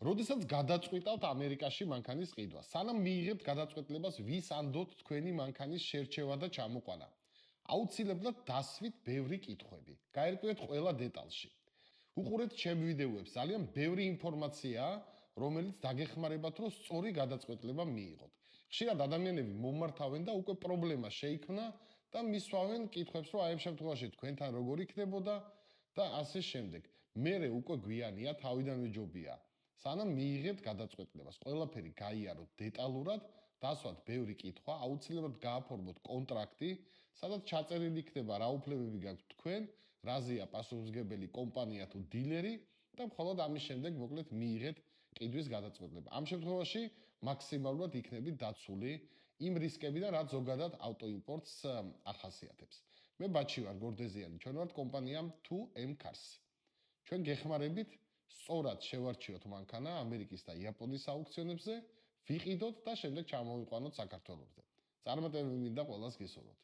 როდესაც გადაწყვიტავთ ამერიკაში მანქანის ყიდვა, სანამ მიიღებთ გადაწყვეტილებას, ვის ანდოთ თქვენი მანქანის შერჩევა და ჩამოყვანა, აუცილებლად დასვით ბევრი კითხვები. გაერკვიეთ ყველა დეტალში. უყურეთ ჩემ ვიდეოებს, ძალიან ბევრი ინფორმაციაა, რომელიც დაგეხმარებათ, რომ სწორი გადაწყვეტილება მიიღოთ. ხშირად ადამიანები მომართავენ და უკვე პრობლემა შეიქმნა და მისვავენ კითხვებს, რომ აი ამ შემთხვევაში თქვენთან როგორ იქნებოდა და ასე შემდეგ. მერე უკვე გვიანია, თავიდანვე ჯობია. სანამ მიიღებთ გადაწყვეტილებას, ყველაფერი გაიაროთ დეტალურად, დასვათ ბევრი კითხვა, აუცილებლად გააფორმოთ კონტრაქტი, სადაც ჩაწერილი იქნება რა უფლებები გაქვთ თქვენ, რაზეა პასუხისმგებელი კომპანია თუ დილერი და მხოლოდ ამის შემდეგ მოკლედ მიიღეთ ყიდვის გადაწყვეტილება. ამ შემთხვევაში მაქსიმალურად იქნებით დაცული იმ რისკებიდან, რაც ზოგადად ავტოიმპორტს ახასიათებს. მე ბაჩი ვარ გორდეზიანი, ჩვენ ვართ კომპანია 2M Cars. ჩვენ გეხმარებით სწორად შევარჩიოთ მანქანა ამერიკის და იაპონიის აუქციონებზე, ვიყიდოთ და შემდეგ ჩამოვიყვანოთ საქართველოსზე. წარმატებები მინდა ყველას გისურვოთ.